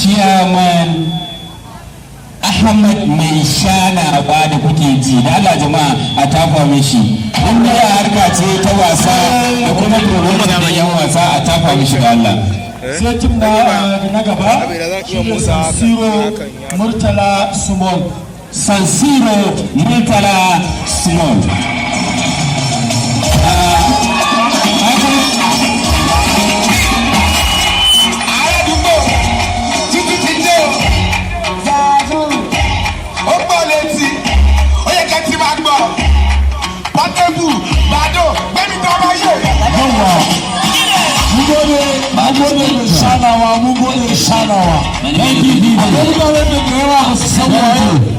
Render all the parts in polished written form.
Chairman Ahmad mai shana ba da kuke ji da Allah jama'a a tafa mishi in ya harka ce ta wasa da kuma promotion da yan wasa a tafa mishi da Allah sai tim na gaba shi ne San Siro Murtala Small. San Siro Murtala Small. Mun gode shanawa wani ba wanda da yawa su san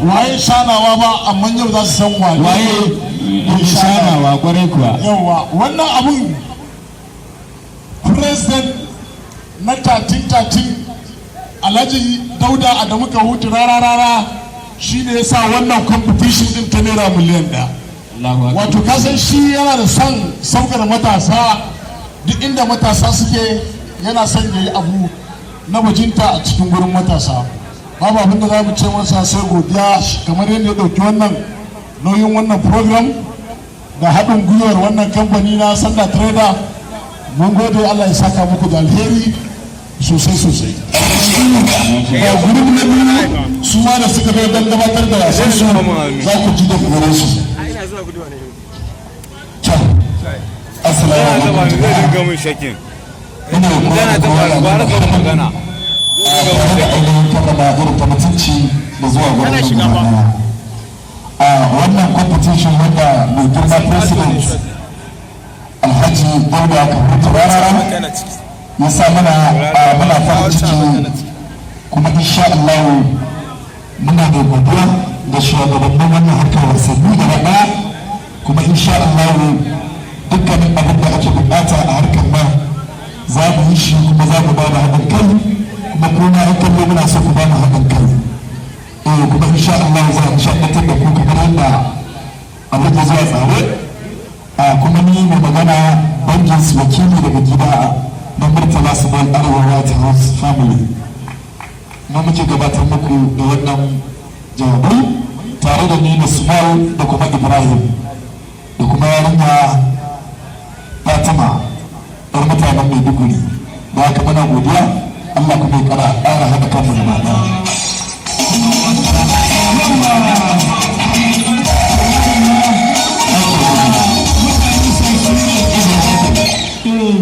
waye shanawa ba amma yau za su san waye shanawa kwarai kuwa yawa wannan abun president na 13 Alhaji Dauda Adamu Kahutu rara shine yasa wannan competition din ta naira miliyan 1 wato kasan shi yana da son saukar matasa duk inda matasa suke yana son yayi abu na bajinta a cikin gurin matasa babu abin da za mu ce masa sai godiya kamar yadda ya dauki wannan nauyin wannan program da haɗin gwiwar wannan kamfani na Sanda Trader mun gode Allah ya saka muku da alheri sosai ga gurin na biyu su ma da suka bai don gabatar da wasan su za ku ji da gore su assalamu alaikum ina magana ta fara da magana ta mutunci da zuwa gwamnati a wannan competition wanda mai girma president Alhaji Dauda Kahutu rarara ya sa muna farin ciki kuma insha Allah muna da godiya da shugabannin wannan harkar wasanni da raba kuma insha Allah dukkanin abin da ake bukata a harkar ma za mu yi shi kuma za mu ba da haɗin kai kuma kuma an kallo muna so ku ba mu haɗin kai kuma insha Allah za mu shaɗatar da ku kamar yadda abin da zuwa tsare kuma ni mai magana bangin wakili daga gida na Murtala Small Arewa White House Family na muke gabatar muku da wannan jawabai tare da ni da Small da kuma Ibrahim da kuma yarinya Fatima ɗan mutanen Maiduguri da haka muna godiya Allah kuma ya ƙara haɗa kanmu da mata.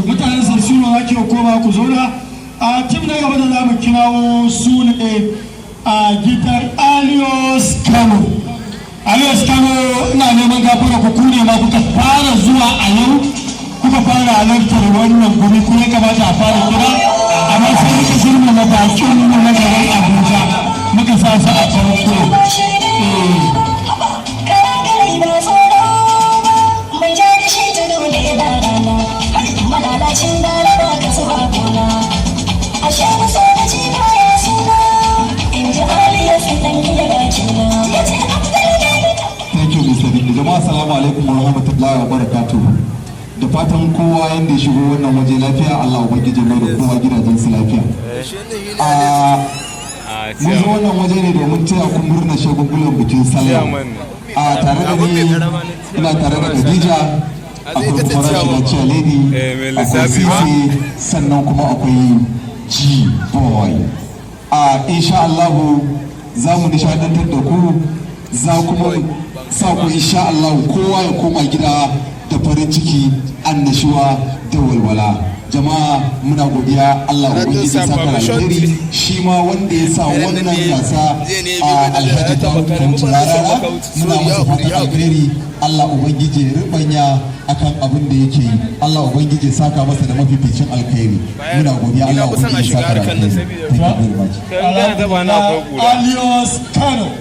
Mutanen Sarsuna ake koma ku zauna a tim na gaba da za mu kirawo su ne a gidan Alios Kano. Alios Kano ina neman gafara ku ne ma kuka fara zuwa a yau kuka fara halartar wannan guri kuma ya kamata a fara kira amma sai muka shirma na bakin mu na garin Abuja muka sa su a farko. Thank you, Mr. Dindi. Jama'a assalamu alaikum wa rahmatullahi wa barakatuh. Da fatan kowa yanda ya shigo wannan waje lafiya Allah ubangiji mai da kowa gidajen su lafiya. Mun zo wannan waje ne domin taya ku murna shagulgulan bikin sallah. Tare da ni ina tare da Khadija, akwai kuma Rashida Chia Lady, akwai Sisi, sannan kuma akwai G-Boy. Insha Allah za mu nishadantar da ku, za kuma sa ku insha Allah kowa ya koma gida da farin ciki, annashuwa da walwala. Jama'a muna godiya Allah ubangiji saka alheri shi ma wanda ya sa wannan gasa a Alhaji Kahutu rarara muna masa fatan alheri Allah ubangiji ya rubanya akan abin da yake yi Allah ubangiji saka masa da mafificin alheri muna godiya Allah ubangiji saka alheri. Alios Kano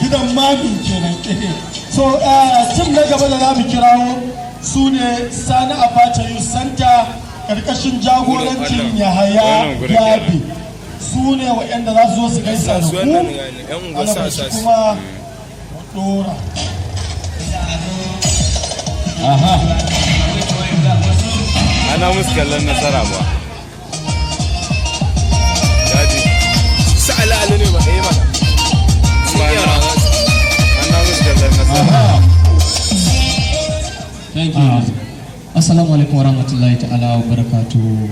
gidan magin kenan. So tim na gaba da za mu kirawo su ne Sani Abacha Youth Center karkashin jagorancin Yahaya Yabi, su ne waɗanda za su zo su gaisa da ku alabashi kuma dora. Ana musu kallon nasara ba. Assalamu alaikum wa rahmatullahi ta'ala wa barakatuhu.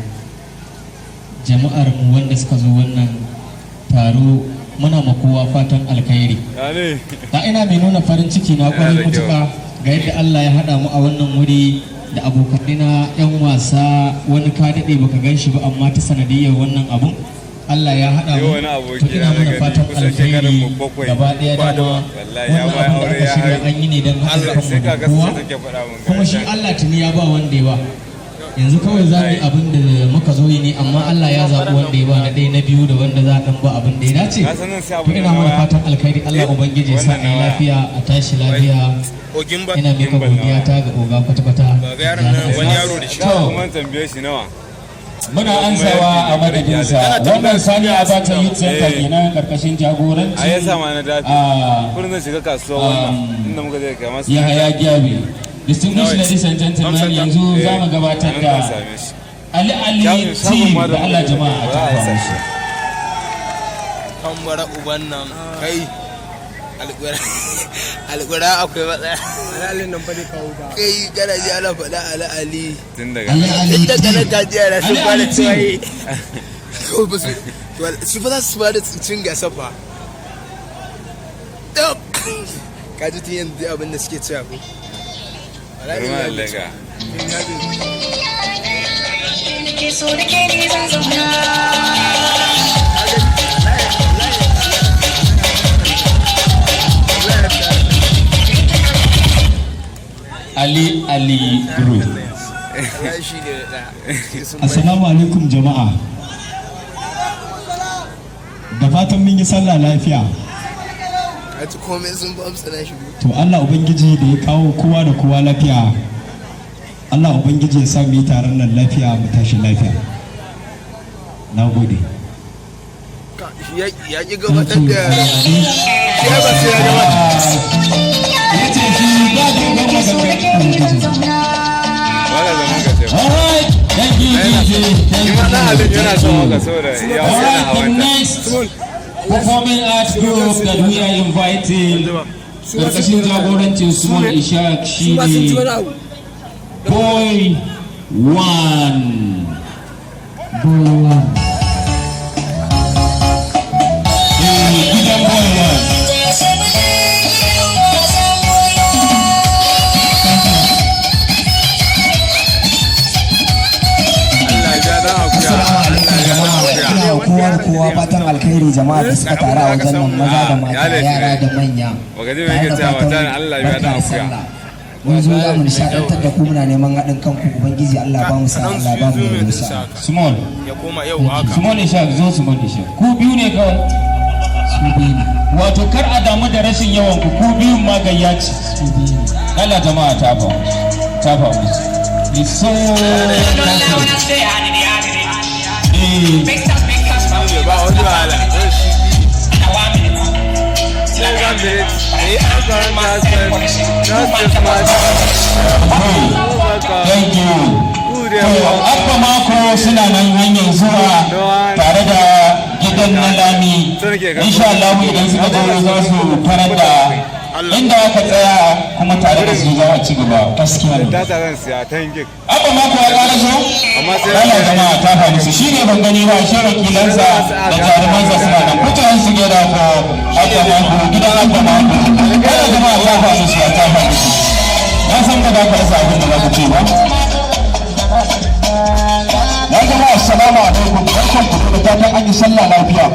Jama'ar mu wanda suka zo wannan taro muna ma kowa fatan alkhairi. Da ina mai nuna farin ciki na kwarai mutuka ga yadda Allah ya haɗa mu a wannan wuri da abokanina 'yan wasa, wani ka daɗe baka gan shi ba amma ta sanadiyar wannan abun Allah ya haɗa mu. To ina mana fatan alkhairi gaba ɗaya dama wannan abin da aka shirya an yi ne don haɗa kanmu da kowa, kuma shi Allah tuni ya ba wanda ya ba. Yanzu kawai za mu yi abin da muka zo yi ne, amma Allah ya zaɓi wanda ya ba na ɗaya na biyu da wanda za a ɗan ba abin da ya dace. To ina mana fatan alkhairi, Allah ubangiji ya sa a yi lafiya a tashi lafiya. Ina mika godiya ta ga oga kwata-kwata. Muna ansawa a madadinsa wannan sani a bata youth center kenan karkashin jagoranci Yahaya Gyabe. Distinguished ladies and gentlemen, yanzu za mu gabatar da Ali team da Allah jama'a a tafa musu. Kambara uban nan kai alƙura akwai matsaya. Al'alin nan bane kawo ba. Kai kana ji ana faɗa al'ali. Tun daga nan gajiya na sun fara tsaye. Su fa za su fara cin gasa fa. Kaji tun yanzu abin da suke cewa ko. Ruwan lega. Ali Group. Assalamu alaikum jama'a. Da fatan mun yi sallah lafiya. To Allah Ubangiji da ya kawo kowa da kowa lafiya, Allah Ubangiji ya sa mu yi taron nan lafiya mu tashi lafiya. Na gode. Ya ƙi gabatar da ya ba sai ya gabatar. Performing arts group that we are inviting, karkashin jagorancin Small Ishaq shine Boy One. Gidan Boy One. kowa da kowa fatan alkhairi jama'a da suka taru a wajen nan, maza da mata, yara da manya. Mun zo za mu nishaɗantar da ku, muna neman haɗin kanku. Ubangiji Allah ba mu sa, Allah ba mu yi musa. Small Ishaq zo, Small Ishaq. Ku biyu ne kawai. Su biyu ne. Wato kar a damu da rashin yawan ku biyun ma gayya ce. Su biyu ne. Allah jama'a tafa musu. It's so Thank you. Abba mako suna nan hanyar zuwa tare da gidan na Lami. Insha Allah idan suka zo za su tarar da inda aka tsaya, kuma tare da su za a ci gaba. Gaskiya ne. Abba mako ya ƙara so? Allah jama'a ta faru su shine ban gani ba, shi wakilansa da jarumansa suna nan. Mutanen su gida ko Abba mako, gidan Abba mako. Allah jama'a ta faru su, ta faru su. Na san ka za ka rasa abin da za ku ce ba. Ya jama'a assalamu alaikum, barkan ku da fatan an yi sallah lafiya.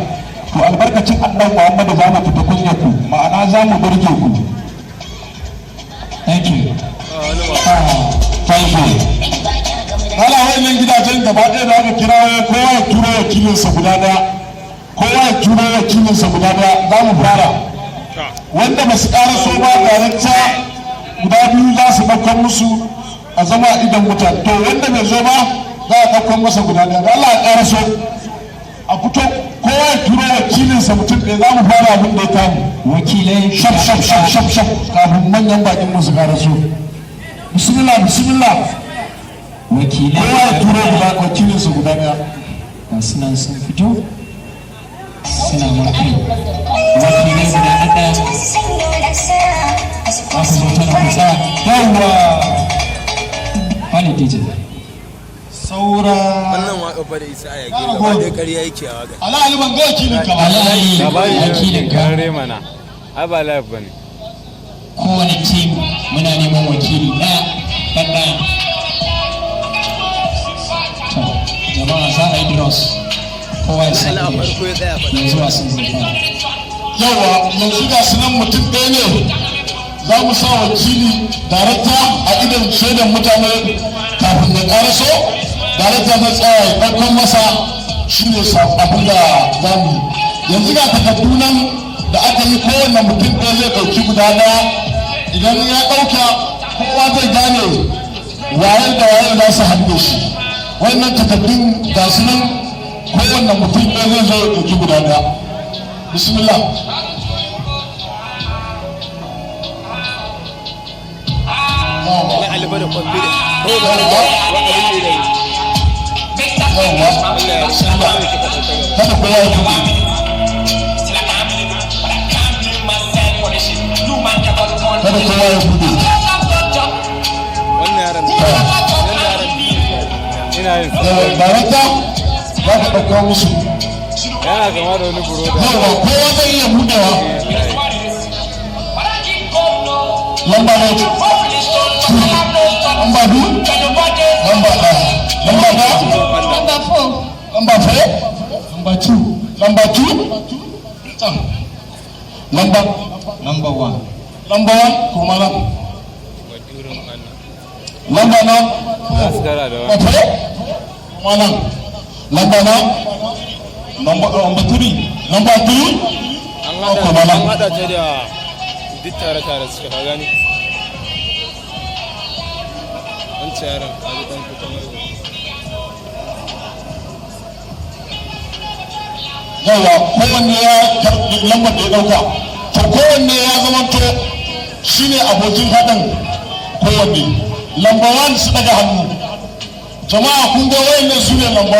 To albarkacin Annabi Muhammadu za mu fita kunyar ku, ma'ana za mu burge ku. Thank you. Thank you. Hala wannan gidajen gaba ɗaya da aka kira kowa ya turo wakilinsa guda ɗaya. Kowa ya turo wakilinsa guda ɗaya, za mu fara. Wanda ba su ƙara so ba darakta guda biyu za su ɗaukar musu a zama a idan mutane. To wanda bai zo ba za a ɗaukar masa guda ɗaya. Allah ya ƙara so a fito kowa ya turo wakilinsa mutum ɗaya, za mu fara abin da ya kamu. Wakilai shaf kafin manyan bakin musu ƙara so. Bismillah. Wakilai kowa ya turo wakilinsa guda ɗaya. masu nan sun fito suna mafi wakilai guda ɗaya. Aka zo tana kusa. Yawwa! ne DJ saura wannan waka fa da isa ya gina ba dai ƙarya yake a waka alhali ban ga wakilin ka ba labari wakilin ka kare mana ai ba live bane kowane team muna neman wakili ɗaya jama'a za a yi dross kowa ya san yanzu wasan zai fara yawa yanzu ga sunan mutum ɗaya ne za mu sa wakili darakta a idan shaidan mutane kafin ya ƙaraso darakta na tsaya ya ɗaukar masa shi ne abin da za mu yanzu ga takardu nan da aka yi kowane mutum ɗaya zai ɗauki guda ɗaya idan ya ɗauka kowa zai gane waye da waye za su hannu shi wannan takardun ga su nan kowane mutum ɗaya zai zo ya ɗauki guda ɗaya bismillah kada kowa ya buɗe kada kowa ya buɗe wannan yaran ina yin darakta za ka ɗauka musu yana kama da wani buro da yawa kowa zai iya buɗewa lamba ne lamba biyu lamba ɗaya lamba ɗaya lamba 4 lamba 4 lamba 2 lamba 2 lamba number 1 lamba 1 kuma nan lamba na askara da lamba 4 kuma nan lamba na lamba 3 lamba 2 an hada ta da duk tare suka ka gani an ce yaran a ji ɗan kuta mai yawa kowanne ya karɓi lambar da ya ɗauka to kowanne ya zamanto shi ne abokin haɗin kowanne lamba 1 su daga hannu jama'a kun ga wayannan su ne lamba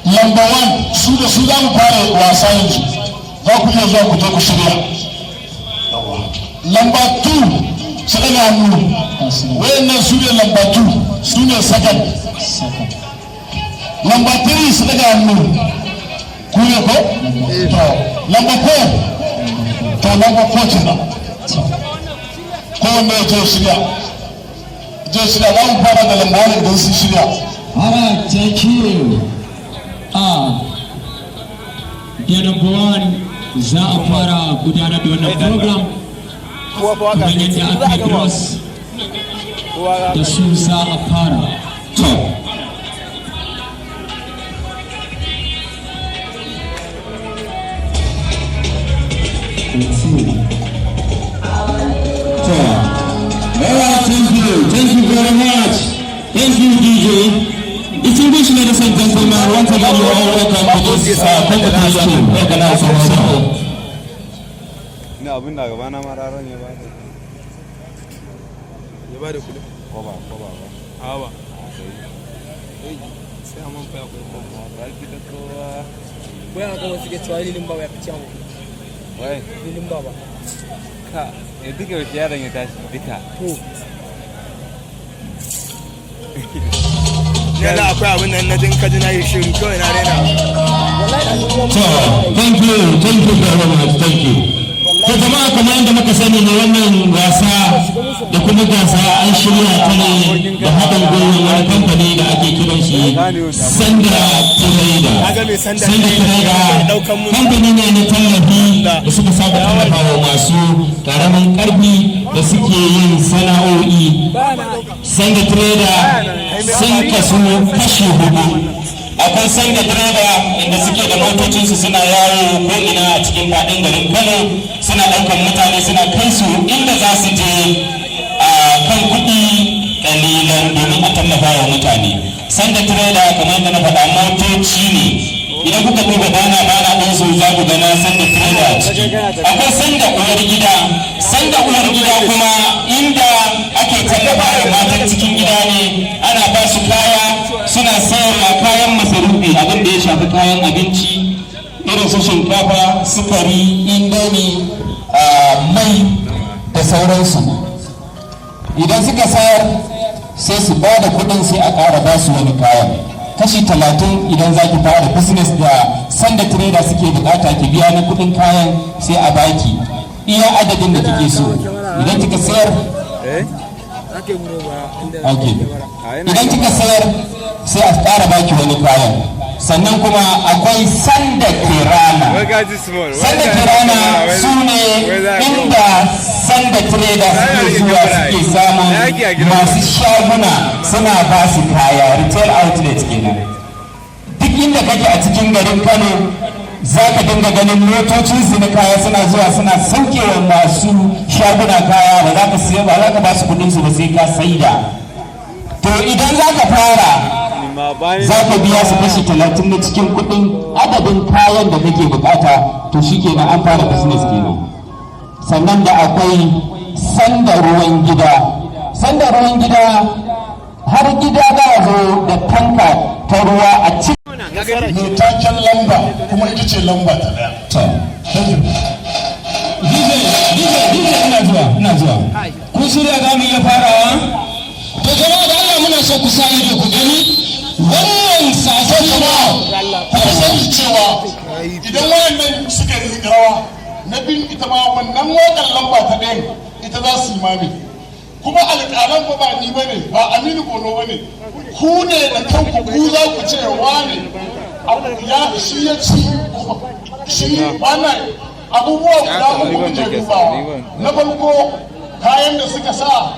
1 lamba 1 su da su za mu fara wasa yanzu za ku iya zuwa ku je ku shirya lamba 2 su daga hannu wayannan su ne lamba 2 su ne second lamba 3 su daga hannu ku ne ko? to lamba 4 to lamba 4 kenan kowanne ya je shirya za mu fara da lamba 1 idan sun shirya alright thank you da number 1 za a fara gudanar da wannan program kamar yadda aka cross da su za a fara to Thank you very much. Thank you, DJ. Distinguished ladies and gentlemen, once again you are all welcome to this competition organized by Sabo. ina abin da gaba na mararon ya ba da kudi ko ba hawa sai amman fa akwai ko ba ki da kowa bayan kuma suke cewa lilin baba ya fi ciyawa wai lilin baba ka ya duka wace yaron ya tashi duka yana akwai abin nan na jin kaji na yi shiru kawai na rena So, thank you very much, thank you. To jama'a kamar yadda muka sani ne wannan wasa da kuma gasa an shirya ta ne da haɗin gwiwar wani kamfani da ake kiran shi Sanda Trader. Sanda Trader kamfani ne na tallafi da suka saba tallafa wa masu ƙaramin ƙarfi da suke yin sana'o'i. Sanda Trader sun kasu kashi 4. akwai Sanda Trader inda suke da motocinsu suna yawo ko ina a cikin faɗin garin Kano suna ɗaukar mutane suna kai su inda za su je a kan kuɗi ƙalilan domin a tallafa wa mutane. Sanda Trader kamar yadda na faɗa motoci ne idan kuka duba bana ɗansu za ku gana Sanda Trader a ciki. Akwai Sanda uwar gida kuma inda ake tallafa wa matan cikin gida ne ana ba su kaya suna sayarwa kayan masarufi abin da ya shafi kayan abinci irin su shinkafa, sukari, indomi, mai da sauransu. Idan suka sayar sai su ba da kuɗin sai a ƙara ba su wani kayan. Kashi 30 idan za ki fara business da sanda trader suke bukata ki biya na kuɗin kayan sai a baki iya adadin da kike so. Idan kika sayar idan kika sayar sai a ƙara baki wani kayan. Sannan kuma akwai sanda kirana. Sanda kirana su ne inda sanda trader suke zuwa suke samun masu shaguna suna ba su kaya, retail outlet kenan. Duk inda kake a cikin garin Kano za ka dinga ganin motocin su na kaya suna zuwa suna saukewa masu shaguna kaya, ba za ka siya ba za ka ba su kudin su ba sai ka saida. To idan za ka fara za ka biya su kashi 30 na cikin kudin adadin kayan da kake bukata, to shi kenan an fara business kenan. Sannan da akwai sanda ruwan gida. Sanda ruwan gida har gida za a zo da tanka ta ruwa a cikin mai taken lamba kuma ita ce lamba ta daya. ina zuwa kun shirya za mu iya farawa? To jama'a da Allah muna so ku sa ido ku gani wannan sashen jama'a ku sani cewa idan wayannan suka yi rawa na bin ita ma wannan wakan lamba ta ɗayan ita za su yi mami, kuma alƙalan ba ni ba ne, ba Aminu Bono ba ne, ku ne da kanku ku za ku ce wane ya shi ya ci shi wannan abubuwa guda uku kuke dubawa. Na farko kayan da suka sa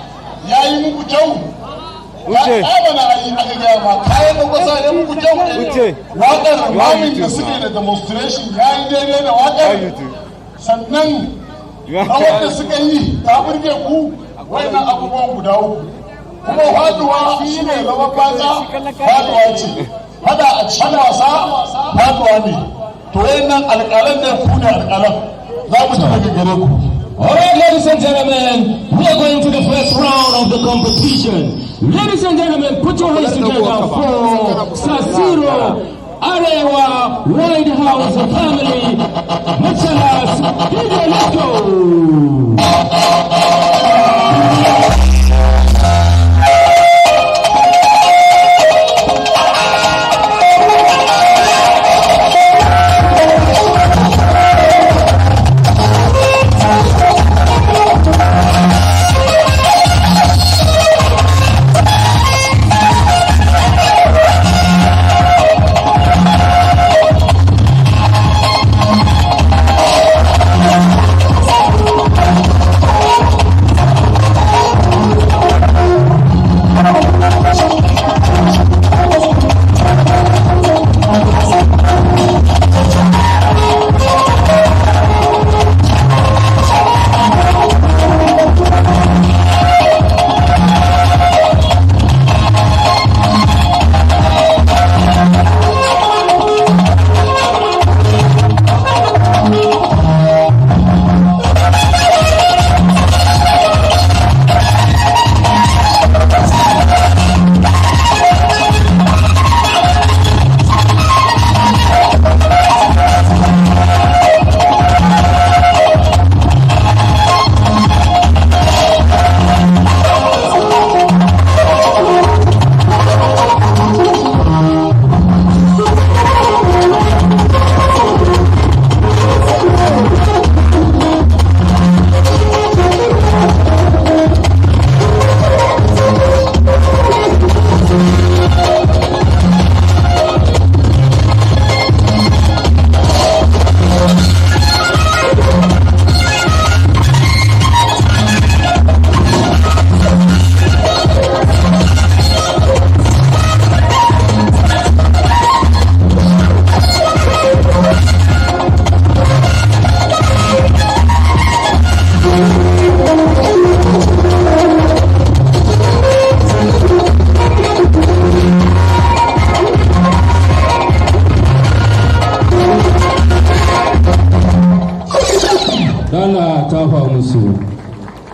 ya yi muku kyau, bana a yi aka gaya ma kayan da kwasa ya muku kyau, waƙar mamin da suke da demonstration ya yi daidai da waƙar, sannan rawar da suka yi ta burge ku. Wannan abubuwan guda uku kuma faduwa shi ne zama banza, faduwa ce fada a cikin wasa faduwa ne. To wayannan alƙalan da ku ne alƙalan za mu ci daga gare ku. Alright, ladies and gentlemen, we are going to the first round of the competition. Ladies and gentlemen, put your hands together for Sasiro Arewa White House family. Machalas, DJ, let's go.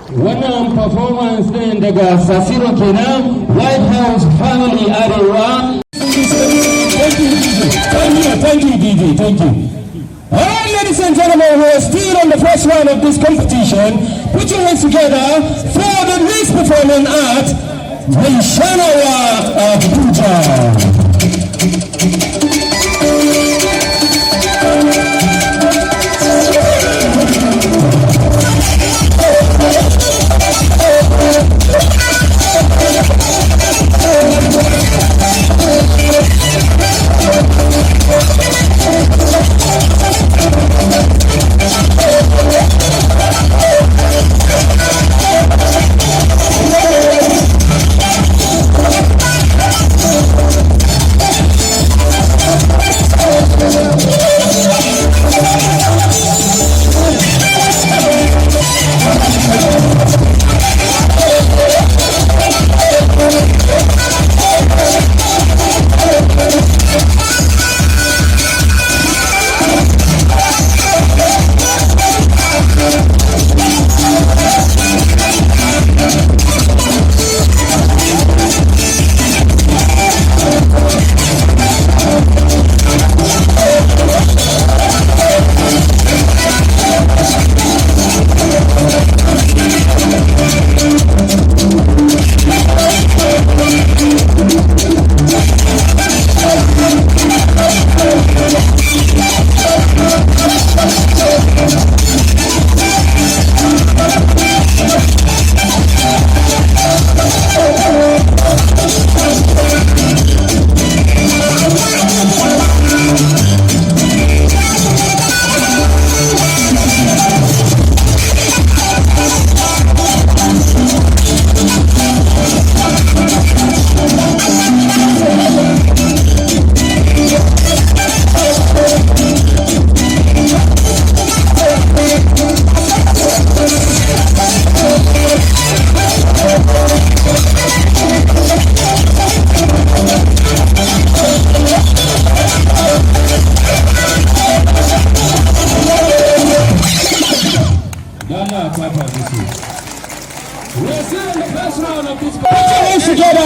Wannan performance din daga Sasiro kenan, White House family Arewa. Thank you, DJ. Thank you. Alright, ladies and gentlemen, we're still on the first round of this competition. Put your hands together for the next performing act, mai shanawa Abuja.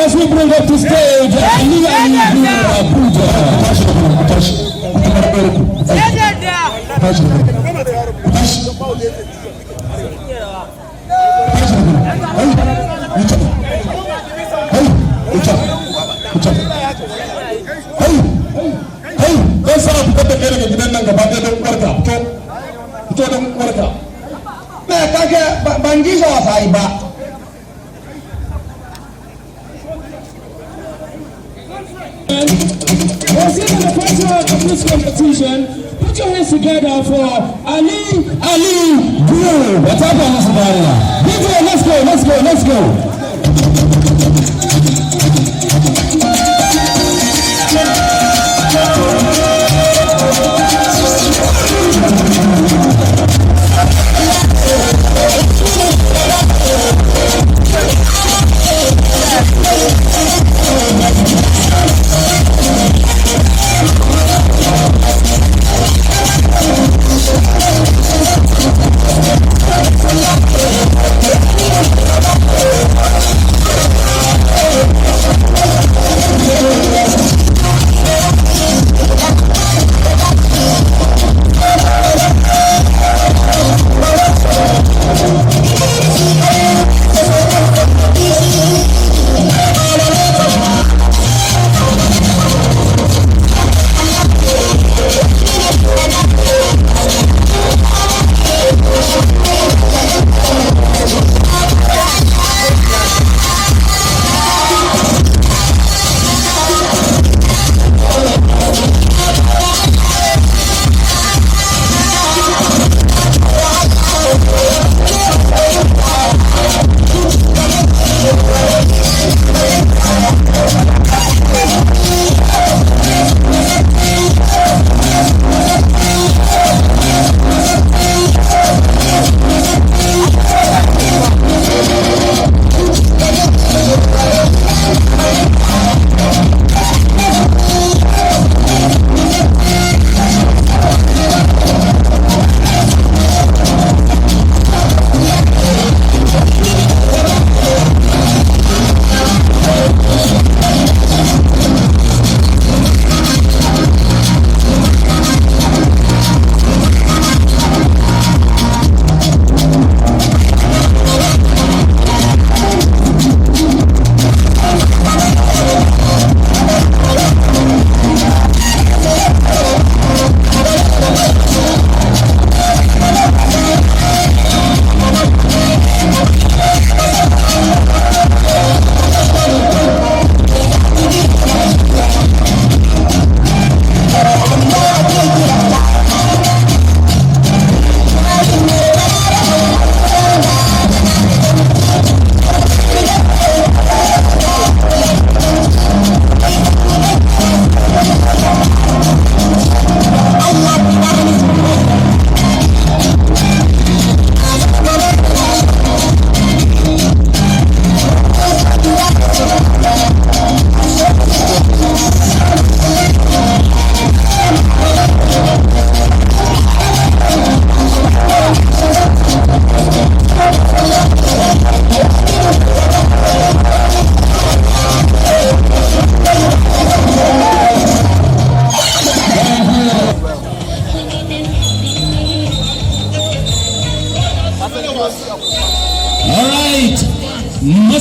As we bring up to stage, was in the pressure of this competition. Put your hands together for Ali Guru. What's up on this barrier? Let's go.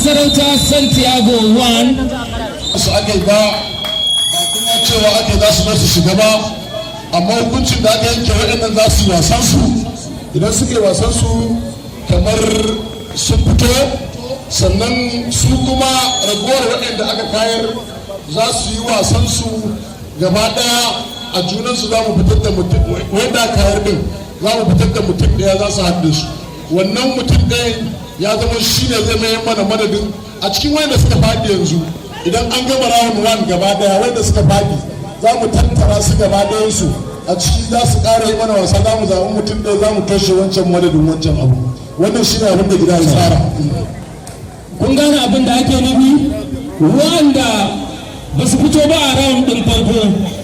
masarauta Santiago 1 su ake ba kuma cewa ake za su su shiga ba, amma hukuncin da aka yanke waɗannan za su yi wasan su. Idan suke wasan su kamar sun fito, sannan su kuma ragowar waɗanda aka kayar za su yi wasan su gaba ɗaya a junansu. Za mu fitar da mutum wanda aka kayar din, za mu fitar da mutum ɗaya za su haɗu su. Wannan mutum ɗaya ya zama shi ne zai mai mana madadin a cikin wanda suka faɗi yanzu. Idan an gama round 1 gaba daya wanda suka faɗi za mu tattara su gaba su a ciki za su ƙara yi mana wasa. za mu zaɓi mutum ɗaya za mu toshe wancan madadin wancan abu. Wannan shi ne abin da gida ya tsara. kun gane abin da ake nufi wanda ba su fito ba a round ɗin farko.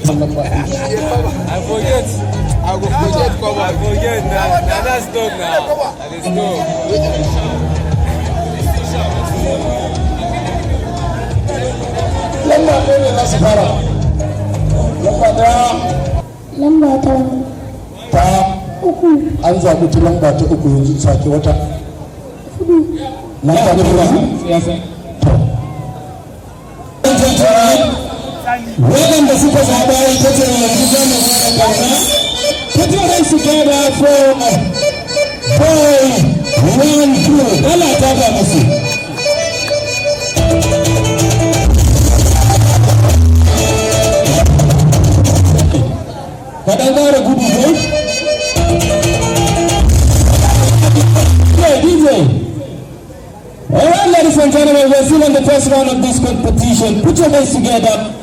I forget. I forget. Now that's done now. That is done. Lamba ɗaya ne za su fara. Lamba ɗaya. Lamba ta uku. An zaɓi ta lamba ta uku yanzu sake wata. Lamba ta uku. Waɗanda suka zaɓa ita ce yanzu zama zuwa ƙauna. Put your hands together for boy 1 2. Allah ta ba musu. Kaɗan ƙara gudu ko? Hey, DJ. All right, ladies and gentlemen, we're still in the first round of this competition. Put your hands together.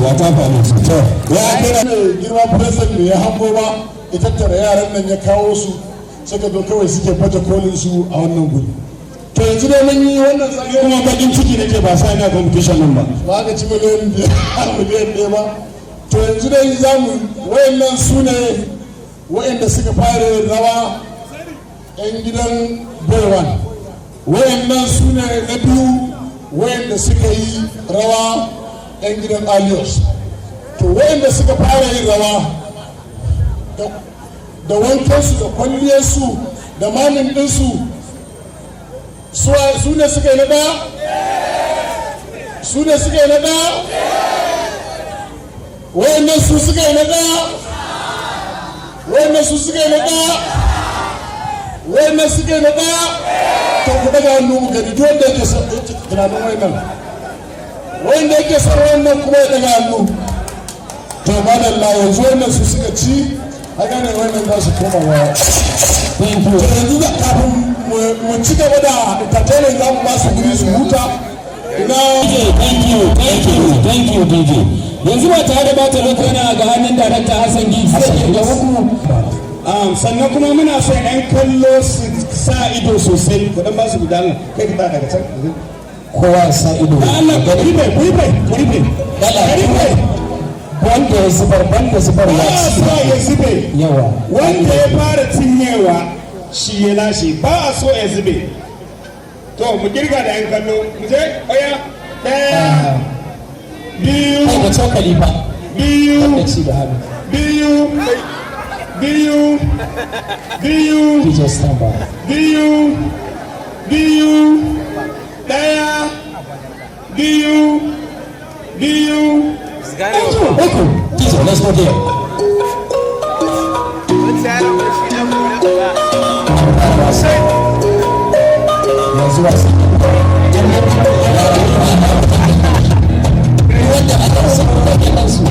a tafa musu to ya kira ne girma president ne ya hango ba ya tattara yaran nan ya kawo su suka zo kawai suke baje kolin su a wannan guri to yanzu dai mun yi wannan tsari kuma bakin ciki nake ba sai na competition nan ba ba ka ci miliyan ɗaya ba to yanzu dai za mu wayannan su ne wayanda suka fara rawa yan gidan Boywan wayannan su ne na biyu wayanda suka yi rawa yan gidan Alios to wayanda suka fara yin rawa da wankansu da kwalliyarsu da mamin ɗinsu su ne suka yi na ɗaya su ne suka yi na ɗaya wayannan su suka yi na ɗaya wayannan su suka yi na ɗaya wayannan suka yi na ɗaya to ku daga hannu mu gani duk wanda yake tunanin wayannan wanda yake son wannan kuma ya daga hannu to madalla yanzu wannan su suka ci haka ne wannan za su koma wa yanzu da kafin mu ci gaba da entertainment za mu ba su guri su huta thank you DJ yanzu ba tare da bata lokana ga hannun darakta Hassan Giggs sai ga muku sannan kuma muna son yan kallo su sa ido sosai ku dan ba su guda nan kai ka daga can kowa sa ido Allah kuribe wanda ya zubar ya zube yawa wanda ya fara cinyewa shi ya lashe ba a so ya zube to mu girga da yan kallo mu je oya daya biyu da cokali ba biyu da ci da hannu biyu DJ stand by biyu daya biyu uku DJ let's go there yanzu wasu wanda aka saka da kansu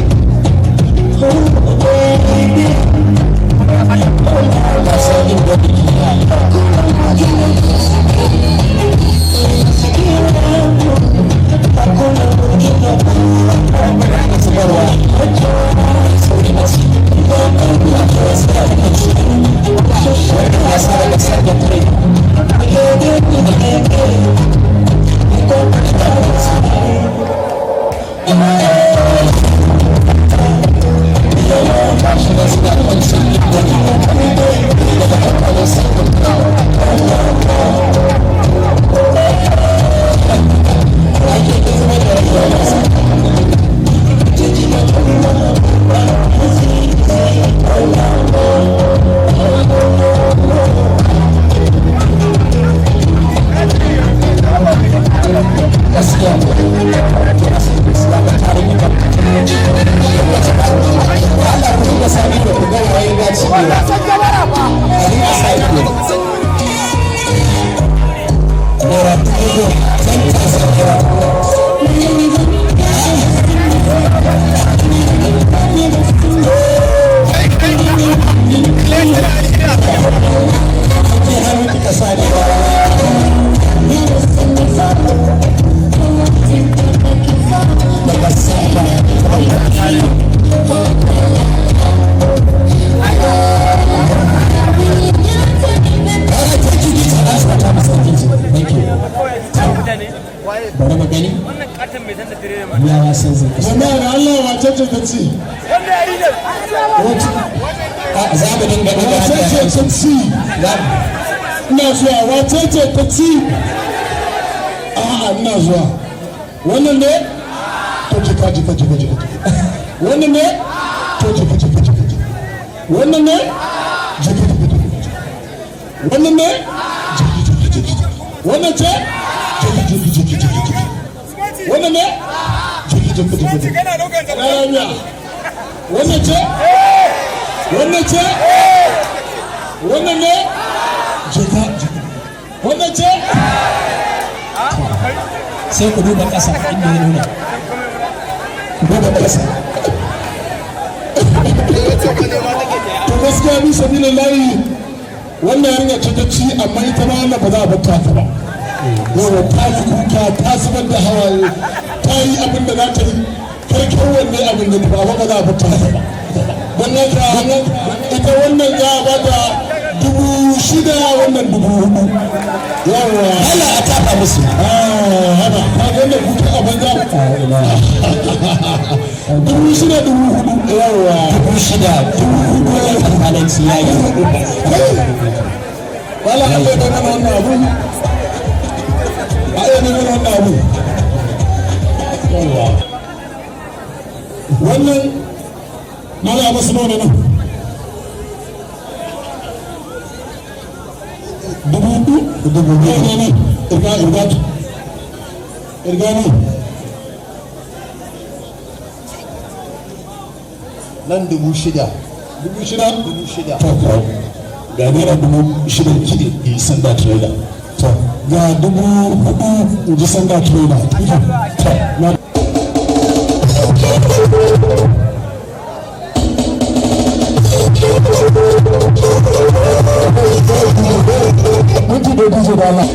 bari mu gani ya wasan zai kusa jama'a da Allah wace ce ta ci za mu dinga daga wace ce ta ci ina zuwa wace ce ta ci a'a ina zuwa wannan ne to jika wannan ne to jika wannan ne jika wannan ne wannan ce wannan ne wannan ce wannan ce wannan ne wannan ce sai ku duba ƙasa inda ya nuna ku duba ƙasa to gaskiya bi sabilin layi wannan yarinya ce ta ci amma ita ma wannan ba za a bata ta ba yawa ta yi kuka ta zubar da hawaye ta yi abin da za ta yi karkar wannan abin da ba ba za a fita ba wannan ka ita wannan za a bata 6,000 wannan 4,000 yawa hala a tafa musu haba ka ga wannan kuka a banza 6,000 4,000 yawa 6,000 halanci ya yi wala an bai mana wannan abu a yi mana wannan abu yawa wannan na za a basu nuna nan 4,000 irga ne nan 6,000 ga naira 6,000 kide yi sanda trader ga 4,000 ji sanda trader mutu da kusa da Allah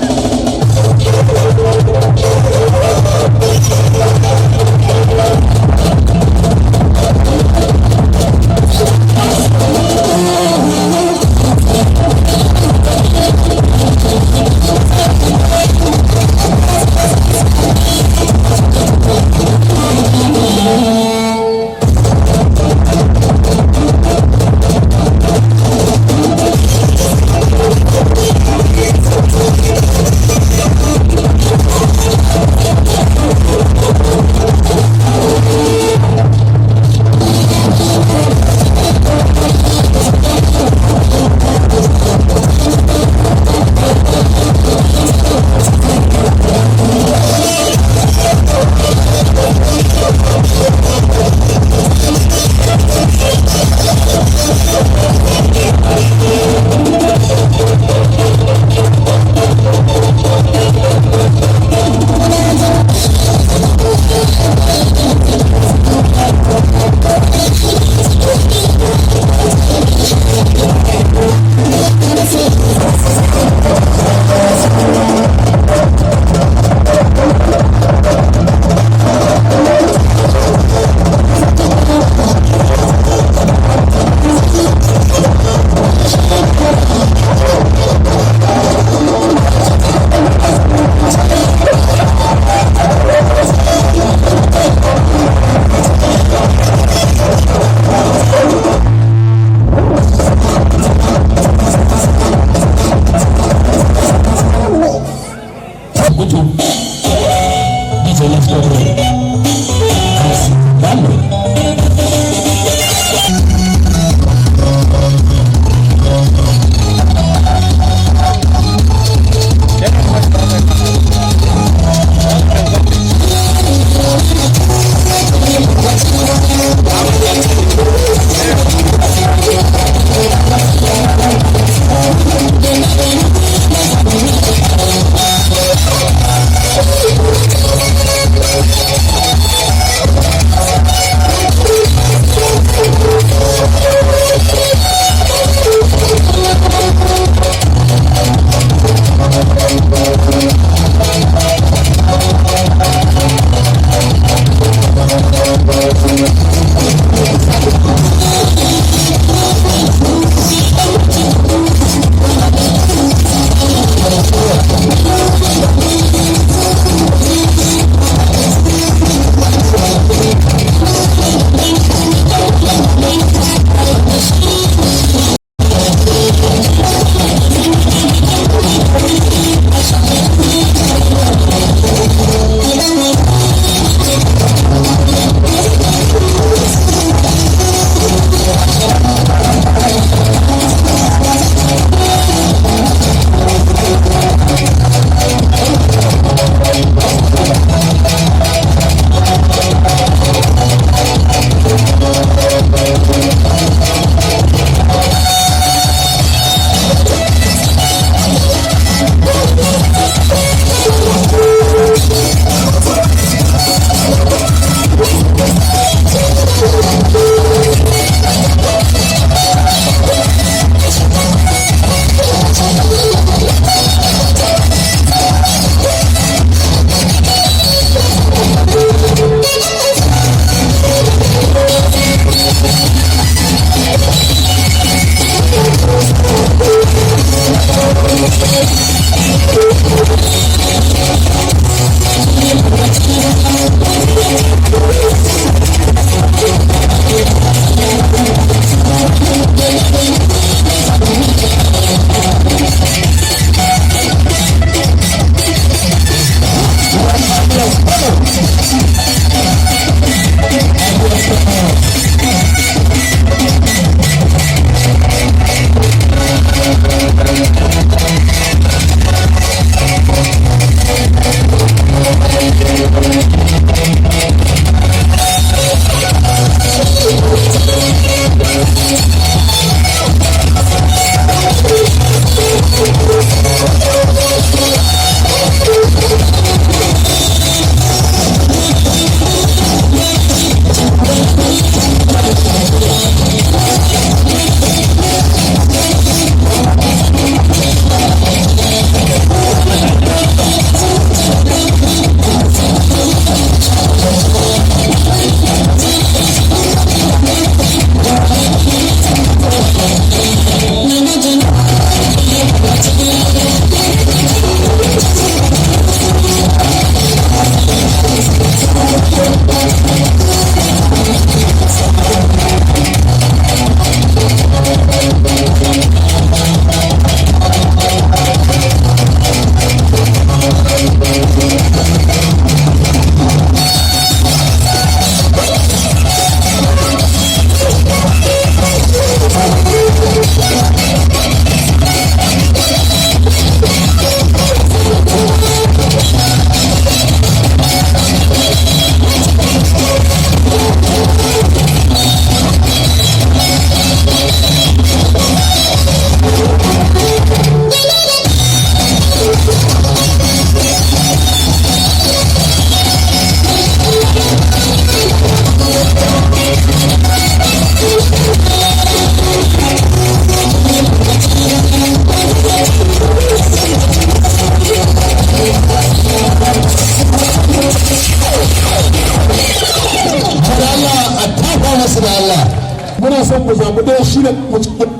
muna son mu zaɓi ɗaya shi ne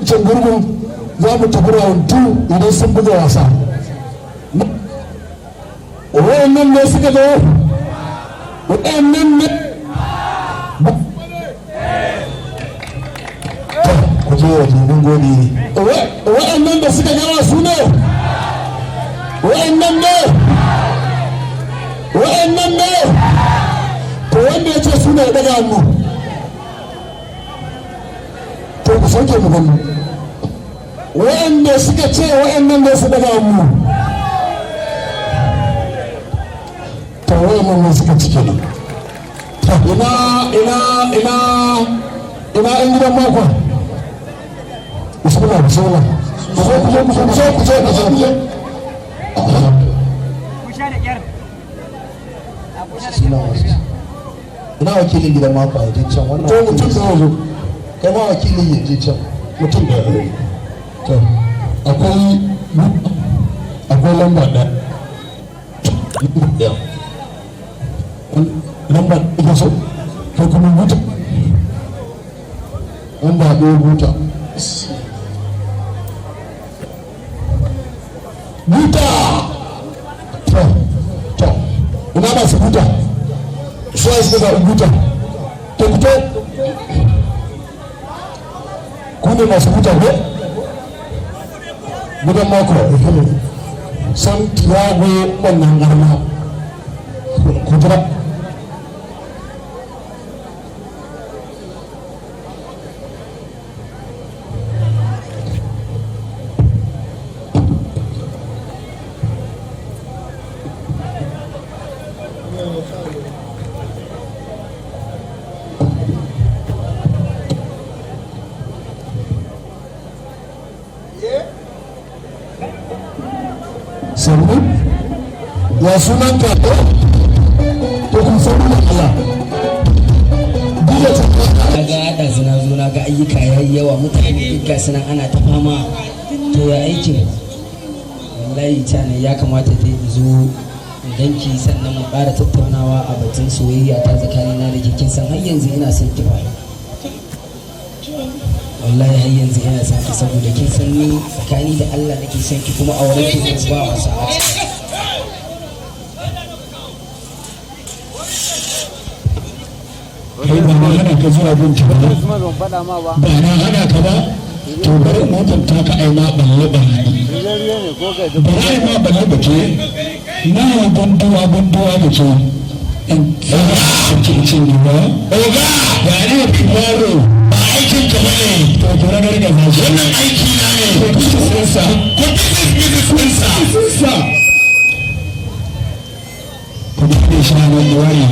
can gurbin za mu tafi round 2 idan sun buga wasa wayannan ne suka zo wayannan ne ku je waje mun gode wayannan da suka gama su ne wayannan ne to wanda ya ce su ne daga hannu to ku sauke mu gani wayanda suka ce wayannan ne su daga hannu to wayannan ne suka cike ne ina in gidan makon bismillah ku je ina wakilin gidan mako a wajen can wannan to mutum da yazo kai ma wakilin yaje can mutum da yazo to akwai lamba da lamba ita so kai kuma buta lamba da buta to ina ba su buta su ya suka zaɓi buta to fito ku ne masu buta ko gidan mako san tiyago wannan garma ku jira sannu ya sunan ka to kun san Allah kaga da zina zuna ga ayyuka yayi yawa mutane ga sunan ana ta fama to ya aikin wallahi tana ya kamata ta zo danki sannan mu ƙara tattaunawa a batun soyayya ta tsakanina da kin san har yanzu ina son ki ba wallahi har yanzu ina son ki saboda kin san ni tsakani da Allah nake son ki kuma auren ki ba wasa a ciki kai ba na hana ka zuwa gun ba ba na hana ka ba to bari motar ta ka aina balle balle bari ma balle ba ce na yi gunduwa da ce in ce ne ba oga ya ne fitaro ba aikin ka bane to kura da riga na wannan aiki na ne ko business sa ko da shi na wani wani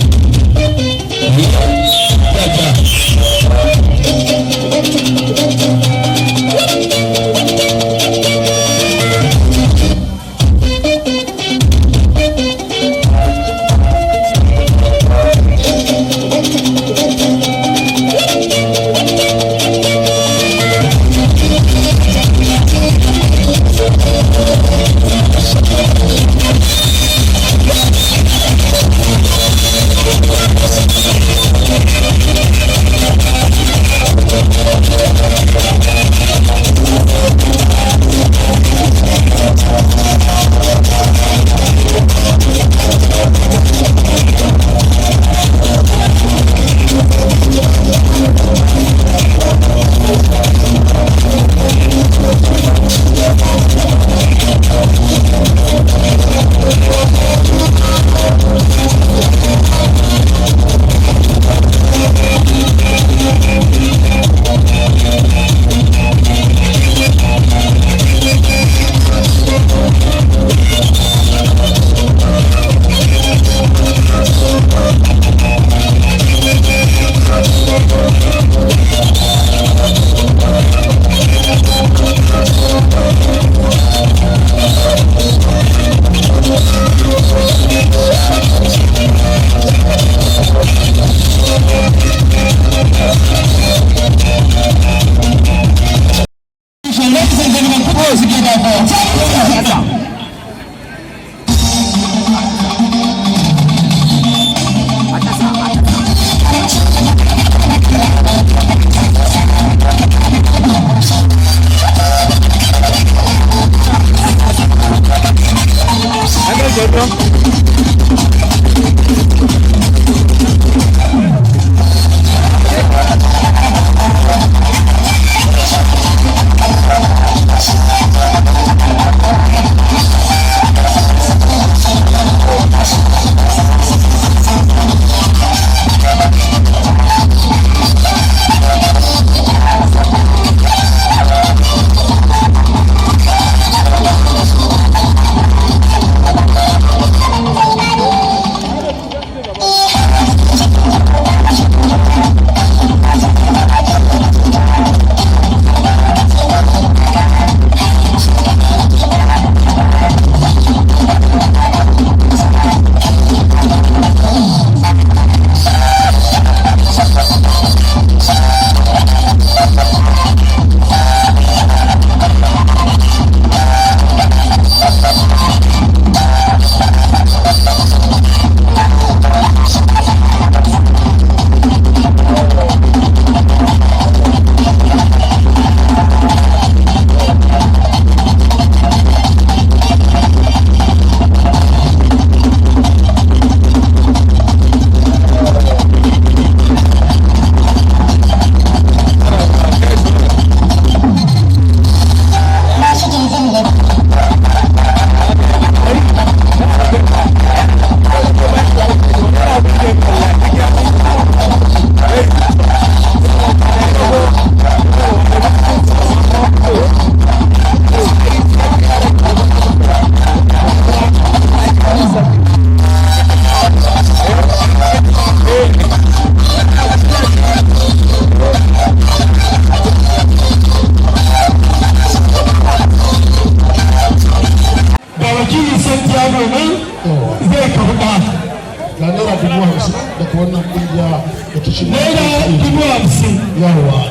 yawa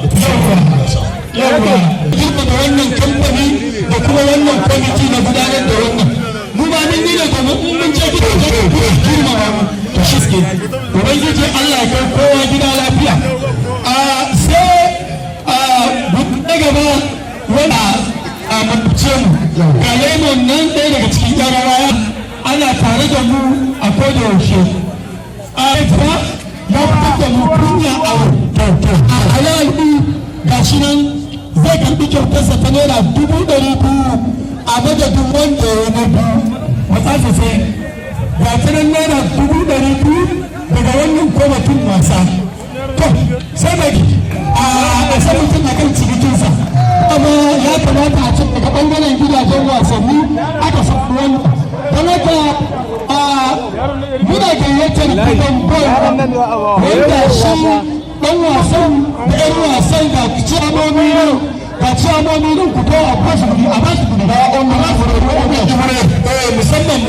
girma da wannan kamfani da kuma wannan kwamiti na gudanar da wannan mu ba ni ne domin in mun je gida girma ba mu to shi ke ubangiji Allah ya kai kowa gida lafiya sai na gaba wanda a mabuce mu ga lemon nan ɗaya daga cikin yarawa ana tare da mu a koda yaushe ya fitar da mu kunya a alaƙi ga shi nan zai karɓi kyautarsa ta naira 200,000 a madadin wanda ya na biyu matsasa sai ga kiran naira 200,000 daga wannan kwamitin wasa to sai mai a sai mutum a kan cikinsa amma ya kamata a cikin daga ɓangaren gidajen wasanni aka samu wani don haka muna gayyatar kudin bol wanda shi ɗan wasan da ƴan wasan ga ciyamomi nan ku kawo a bashi kudi ba wanda ba su da musamman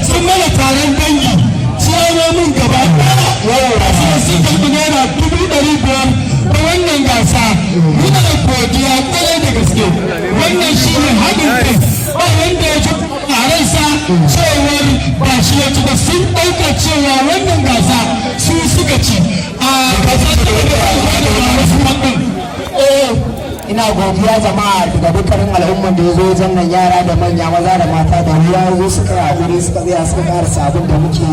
sun mana taron dangi ciyamomin gaba ɗaya sun karɓi naira 500,000 ta wannan gasa muna da godiya kwarai da gaske wannan shi ne haɗin kai ba wanda ya ci a ransa cewar ba shi ya ci ba sun ɗauka cewa wannan gasa su suka ci a gasa da wasu haɗin ina godiya jama'a daga dukkanin al'umman da ya zo wajen nan yara da manya maza da mata da ruwa ya zo suka haƙuri suka tsaya suka karasa abin da muke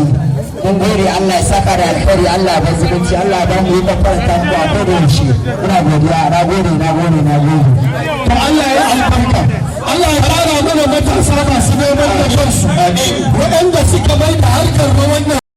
mun gode Allah ya saka da alkhairi Allah ya zumunci Allah ya bamu yi faranta mu a koda yaushe ina godiya na gode to Allah ya albarka Allah ya fara mana matasa masu neman da kansu waɗanda suka mai da harkar rawan